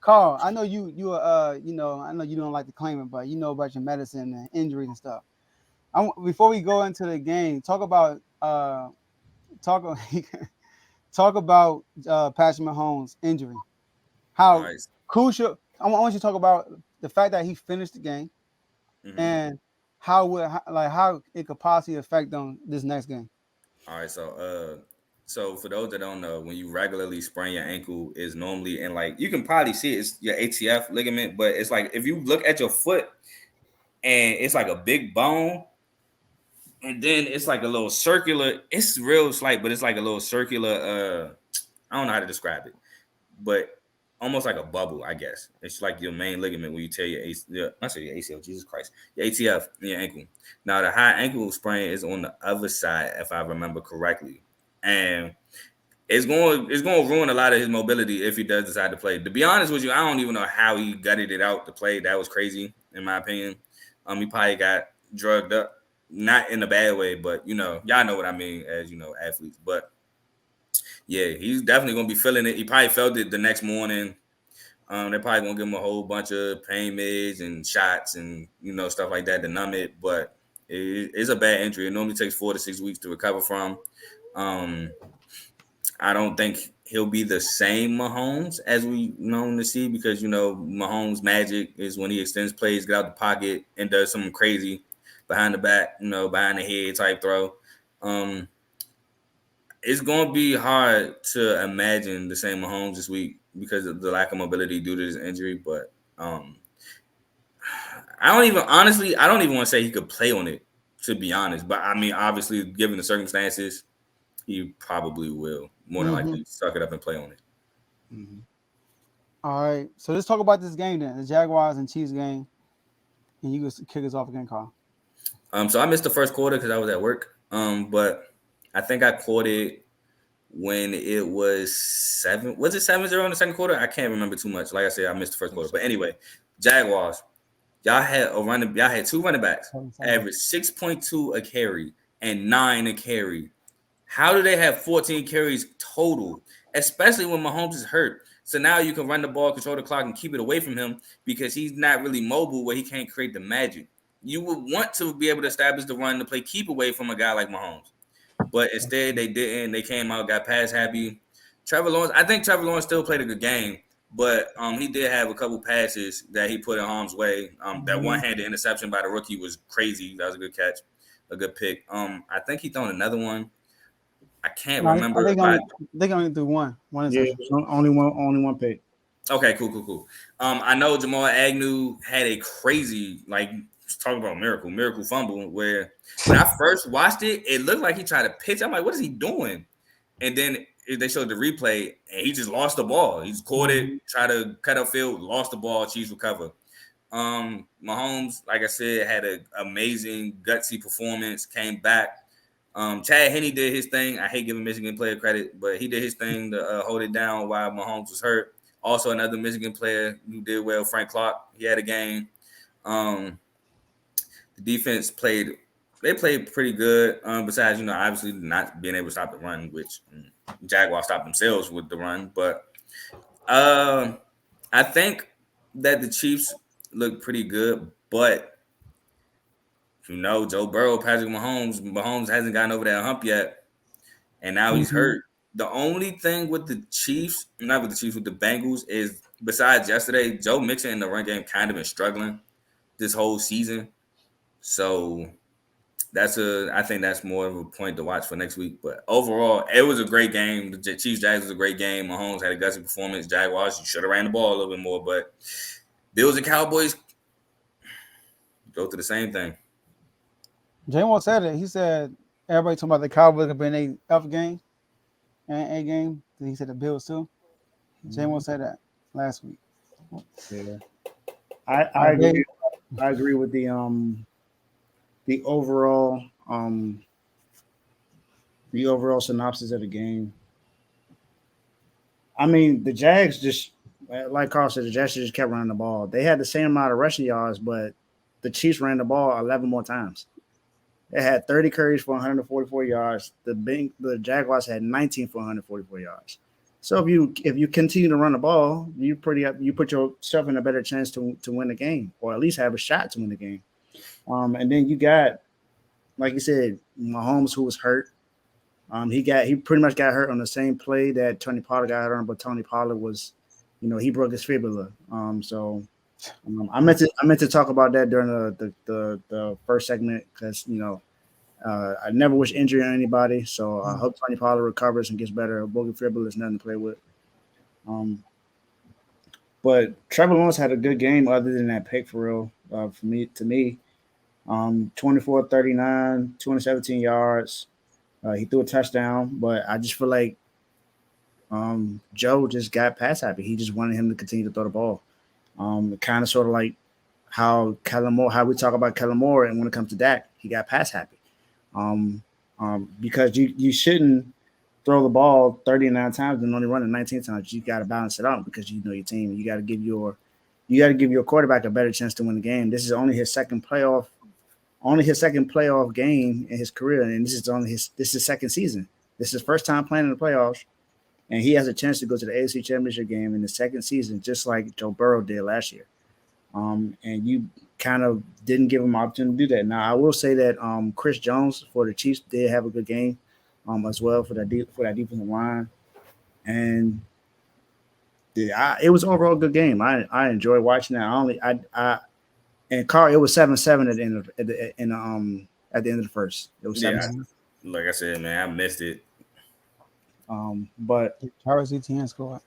Carl, I know I know you don't like to claim it, but you know about your medicine and injuries and stuff. Before we go into the game, talk talk about Patrick Mahomes' injury. All How right. crucial. I want you to talk about the fact that he finished the game Mm-hmm. and how it could possibly affect them this next game. All right. So for those that don't know, when you regularly sprain your ankle, is normally and like you can probably see it's your ATF ligament, but it's like if you look at your foot and it's like a big bone, and then it's like a little circular. It's real slight, but it's like a little circular. I don't know how to describe it, but almost like a bubble, I guess. It's like your main ligament when you tear I say your ACL, Jesus Christ, your ATF in your ankle. Now the high ankle sprain is on the other side, if I remember correctly, and it's going to ruin a lot of his mobility if he does decide to play. To be honest with you, I don't even know how he gutted it out to play. That was crazy, in my opinion. He probably got drugged up, not in a bad way, but y'all know what I mean as athletes. But yeah, he's definitely gonna be feeling it. He probably felt it the next morning. They're probably gonna give him a whole bunch of pain meds and shots and stuff like that to numb it. But it's a bad injury. It normally takes 4 to 6 weeks to recover from. Um, I don't think he'll be the same Mahomes as we known to see because Mahomes' magic is when he extends plays, get out the pocket, and does something crazy behind the back, behind the head type throw. Um, it's going to be hard to imagine the same Mahomes this week because of the lack of mobility due to his injury. But I don't even want to say he could play on it, to be honest. But I mean, obviously, given the circumstances, he probably will more than Mm-hmm. likely suck it up and play on it. Mm-hmm. All right, so let's talk about this game then, the Jaguars and Chiefs game, and you can kick us off again, Carl. So I missed the first quarter because I was at work. But I think I caught it when it was 7. Was it 7-0 in the second quarter? I can't remember too much. Like I said, I missed the first quarter. But anyway, Jaguars. Y'all had two running backs, average 6.2 a carry and 9 a carry. How do they have 14 carries total? Especially when Mahomes is hurt. So now you can run the ball, control the clock, and keep it away from him because he's not really mobile where he can't create the magic. You would want to be able to establish the run to play keep away from a guy like Mahomes. But instead they didn't. They came out, got pass happy. Trevor Lawrence, I think Trevor Lawrence still played a good game, but he did have a couple passes that he put in harm's way. That one-handed interception by the rookie was crazy. That was a good catch, a good pick. I think he thrown another one. I can't No, I remember. think they only do one Yeah, interception. only one pick. Okay, cool. I know Jamal Agnew had a crazy, like, talk about miracle fumble where when I first watched it, it looked like he tried to pitch. I'm like, what is he doing? And then they showed the replay, and he just lost the ball. He just caught it, tried to cut upfield, lost the ball. Chiefs recover. Mahomes, like I said, had an amazing gutsy performance. Came back. Chad Henne did his thing. I hate giving Michigan player credit, but he did his thing to hold it down while Mahomes was hurt. Also, another Michigan player who did well, Frank Clark. He had a game. Um, the defense played. They played pretty good. Besides, obviously not being able to stop the run, which Jaguars stopped themselves with the run. But I think that the Chiefs look pretty good. But Joe Burrow, Patrick Mahomes hasn't gotten over that hump yet, and now he's hurt. The only thing with the Chiefs, not with the Chiefs, with the Bengals, is besides yesterday, Joe Mixon in the run game kind of been struggling this whole season. So I think that's more of a point to watch for next week. But overall, it was a great game. The Chiefs Jags was a great game. Mahomes had a gutsy performance. Jaguars, you should have ran the ball a little bit more. But Bills and Cowboys go through the same thing. J-Mo said it. He said everybody talking about the Cowboys have been a F game and A game. He said the Bills too. J-Mo said that last week. Yeah, I agree. I agree with the overall the overall synopsis of the game. I mean, the Jags just like Carl said, the Jags just kept running the ball. They had the same amount of rushing yards, but the Chiefs ran the ball 11 more times. They had 30 carries for 144 yards. The Jaguars had 19 for 144 yards. So if you continue to run the ball, you put yourself in a better chance to win the game, or at least have a shot to win the game. And then you got, like you said, Mahomes, who was hurt. He pretty much got hurt on the same play that Tony Pollard got hurt on, but Tony Pollard was, he broke his fibula. I meant to talk about that during the first segment because I never wish injury on anybody. So I hope Tony Pollard recovers and gets better. A broken fibula is nothing to play with. But Trevor Lawrence had a good game other than that pick for real. To me, 24, 39, 217 yards. He threw a touchdown, but I just feel like Joe just got pass happy. He just wanted him to continue to throw the ball. Kind of sort of like how we talk about Kellen Moore, and when it comes to Dak, he got pass happy. Because you shouldn't throw the ball 39 times and only run it 19 times. You got to balance it out because you know your team. You got to give your quarterback a better chance to win the game. This is only his second playoff game in his career, and this is his second season. This is his first time playing in the playoffs, and he has a chance to go to the AFC Championship game in the second season, just like Joe Burrow did last year. And you kind of didn't give him an opportunity to do that. Now, I will say that Chris Jones for the Chiefs did have a good game as well for that defensive line, and it was overall a good game. I enjoyed watching that. And Carl, it was 7-7 at the end of the first. It was 7-7. Like I said, man, I missed it. But Travis Etienne scored.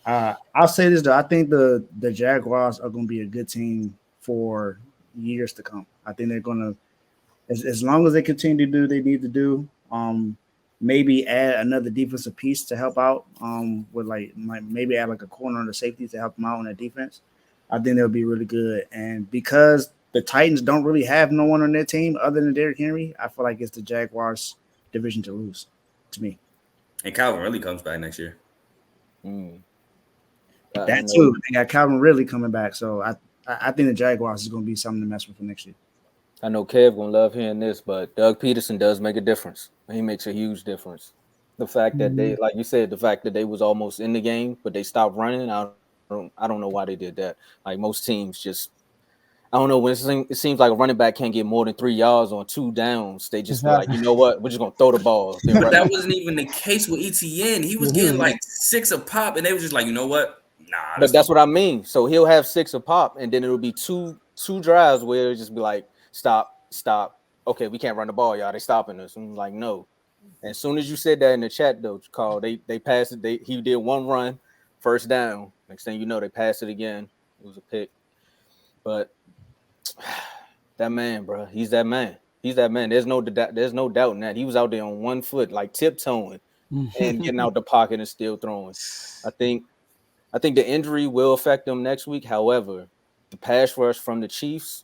I'll say this though. I think the Jaguars are going to be a good team for years to come. I think they're going to, as long as they continue to do what they need to do, maybe add another defensive piece to help out. With maybe add like a corner on the safety to help them out on that defense. I think they'll be really good. And because the Titans don't really have no one on their team other than Derrick Henry, I feel like it's the Jaguars' division to lose, to me. And Calvin really comes back next year. That too. They got Calvin Ridley coming back. So I think the Jaguars is going to be something to mess with for next year. I know Kev going to love hearing this, but Doug Peterson does make a difference. He makes a huge difference. The fact that they, like you said, the fact that they was almost in the game, but they stopped running, I don't know why they did that. Like most teams just, I don't know, when it seems like a running back can't get more than 3 yards on 2 downs, they just be like, you know what, we're just going to throw the ball. But that wasn't even the case with Etienne. He was getting like 6 a pop, and they was just like, you know what? Nah. But that's what I mean. So he'll have 6 a pop, and then it'll be two drives where it'll just be like, stop. Okay, we can't run the ball, y'all. They stopping us. And I'm like, no. And as soon as you said that in the chat, though, Carl, they passed it. He did one run, first down. Next thing you know, they passed it again. It was a pick. But that man, bro, he's that man. There's no doubt in that. He was out there on 1 foot, like tiptoeing and getting out the pocket and still throwing. I think the injury will affect them next week. However, the pass rush from the Chiefs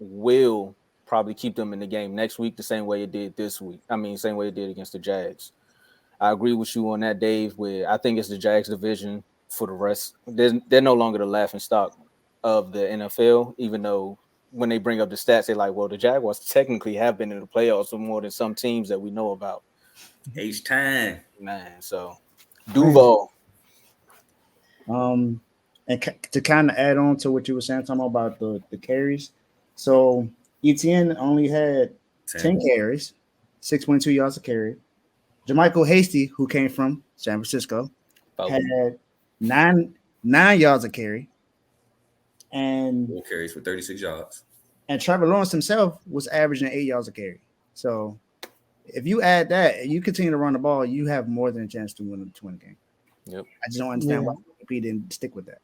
will probably keep them in the game next week the same way it did this week. I mean, same way it did against the Jags. I agree with you on that, Dave, where I think it's the Jags division for the rest. They're no longer the laughing stock of the NFL, even though when they bring up the stats, they're like, well, the Jaguars technically have been in the playoffs for more than some teams that we know about. H-time. Man, so Duval. And to kind of add on to what you were saying, talking about the carries. So Etienne only had 10 carries, 6.2 yards a carry. Jermichael Hasty, who came from San Francisco, had 9 yards a carry. And 4 carries for 36 yards. And Trevor Lawrence himself was averaging 8 yards a carry. So if you add that and you continue to run the ball, you have more than a chance to win the game. Yep. I just don't understand why he didn't stick with that.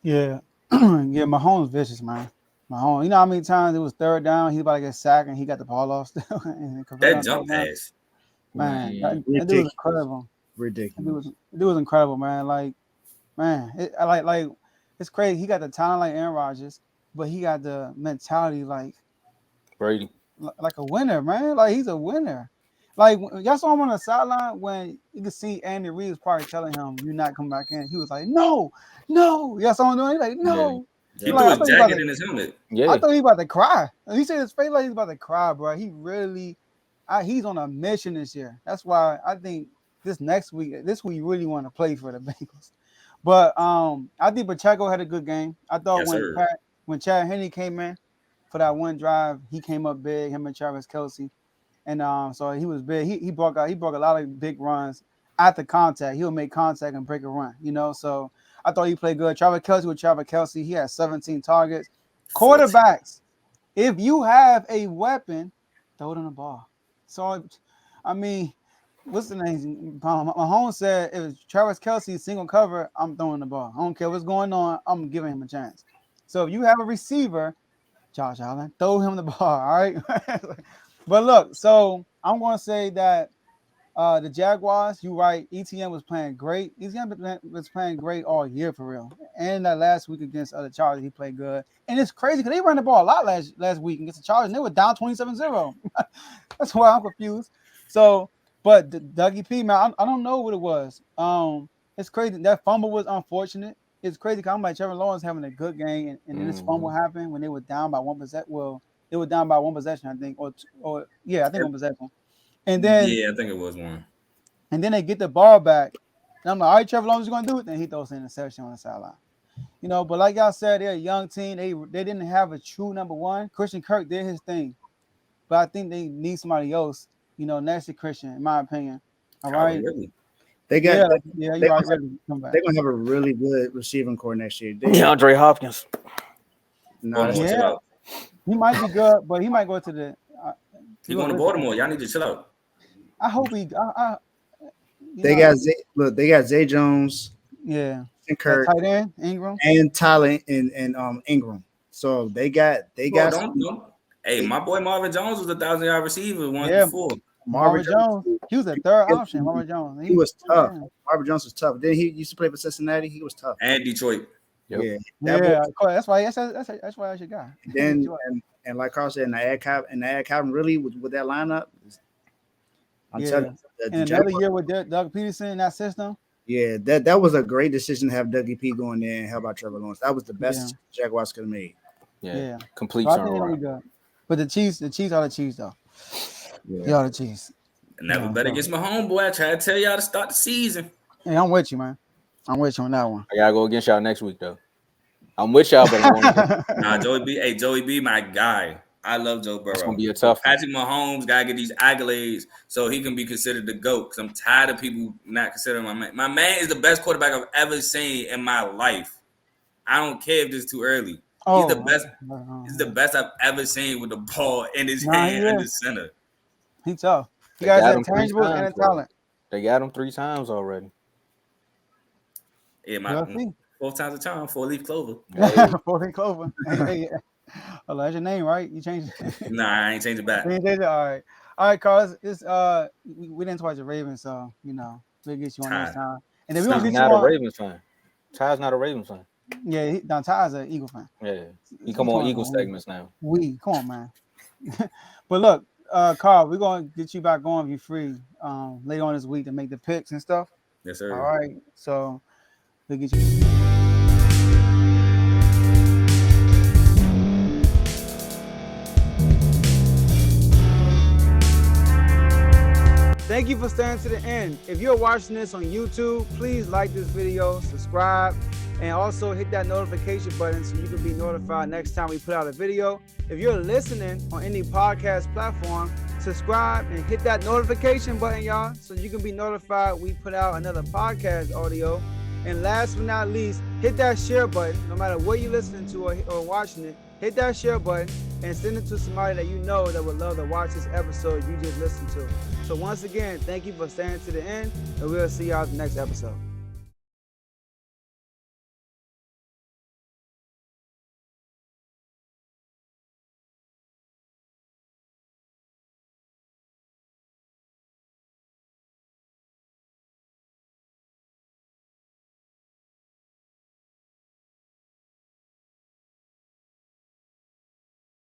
Yeah. Yeah, Mahomes vicious, man. Mahomes, you know how many times it was third down, he about to get sacked and he got the ball off still. That jump pass. Man, that dude was incredible. Ridiculous. It was incredible, man. Like, man, it's crazy. He got the talent like Aaron Rodgers, but he got the mentality like Brady. Like a winner, man. Like he's a winner. Like y'all saw him on the sideline when you could see Andy Reid was probably telling him, "You're not coming back in." He was like, "No." Y'all saw him doing it? He's like, "No." Yeah. He threw his jacket in his helmet. Yeah. I thought he was about to cry. He said his face like he's about to cry, bro. He really, he's on a mission this year. That's why I think this next week, this week you really want to play for the Bengals. But I think Pacheco had a good game. I thought when Chad Henne came in for that one drive, he came up big. Him and Travis Kelce, and so he was big. He broke a lot of big runs after contact. He'll make contact and break a run. So I thought he played good. Travis Kelce, he had 17 targets. Quarterbacks, if you have a weapon, throw it on the ball. So, I mean, what's the name? Mahomes said if Travis Kelce single cover, I'm throwing the ball. I don't care what's going on. I'm giving him a chance. So if you have a receiver, Josh Allen, throw him the ball. All right. But look, so I'm going to say that the Jaguars, you're right. ETN was playing great. ETN was playing great all year for real. And that last week against the Chargers, he played good. And it's crazy because they ran the ball a lot last week against the Chargers, and they were down 27-0. That's why I'm confused. So, but Dougie P, man, I don't know what it was. It's crazy. That fumble was unfortunate. It's crazy because I'm like Trevor Lawrence having a good game, and then this fumble happened when they were down by 1%. Well, they were down by 1 possession, I think, or I think 1 possession. And then I think it was one. And then they get the ball back. And I'm like, all right, Trevor Lawrence is going to do it. Then he throws an interception on the sideline. But like y'all said, they're a young team. They didn't have a true number one. Christian Kirk did his thing. But I think they need somebody else, next to Christian, in my opinion. All right. Really? They got you're right. They're gonna have a really good receiving core next year. DeAndre Hopkins. He might be good, but he might go to the. He going to Baltimore. Y'all need to chill out. I hope he. They got Zay Jones. Yeah. And Kirk, tight end Ingram, and Tyler and Ingram. So they got. Hey, my boy Marvin Jones was a 1,000-yard receiver before. Marvin Jones. He was a third option. Marvin Jones. He was tough. Marvin Jones was tough. Then he used to play for Cincinnati. He was tough. And Detroit. Yep. That's why I should go. Then and like Carl said, and add Calvin really with that lineup. I'm telling you, and another year with Doug Peterson in that system. Yeah, that was a great decision to have Dougie P going there and help out Trevor Lawrence. That was the best Jaguars could have made. Yeah. Complete turnaround. But the Chiefs are the Chiefs though. Yeah. They are the Chiefs. Never bet against my homeboy. I try to tell y'all to start the season. Hey, I'm with you, man. I'm with you on that one. I gotta go against y'all next week though. I'm with y'all, but I'm Joey B. Hey, Joey B, my guy. I love Joe Burrow. It's gonna be a tough one. Patrick Mahomes gotta get these accolades so he can be considered the GOAT. Because I'm tired of people not considering my man. My man is the best quarterback I've ever seen in my life. I don't care if this is too early. He's the best. He's the best I've ever seen with the ball in his hand in the center. He's tough. You guys have tangibles and talent. They got him 3 times already. Yeah, 4 times a charm, 4-leaf clover. 4-leaf clover. Hey. Oh, that's your name, right? You changed it. Nah, I ain't changed it back. All right, Carl. We didn't watch the Ravens, so we'll get you on next time. And then we're gonna get you on. A Ravens fan. Ty's not a Ravens fan. Yeah, Ty's an Eagle fan. Yeah, he come on Eagle segments now. Come on, man. But look, Carl, we're gonna get you back on if you're free later on this week to make the picks and stuff. Yes, sir. All right, so we'll get you. Thank you for staying to the end. If you're watching this on YouTube, please like this video, subscribe, and also hit that notification button so you can be notified next time we put out a video. If you're listening on any podcast platform, subscribe and hit that notification button, y'all, so you can be notified we put out another podcast audio. And last but not least, hit that share button. No matter what you're listening to or watching it, hit that share button and send it to somebody that you know that would love to watch this episode you just listened to. So once again, thank you for staying to the end, and we'll see y'all in the next episode.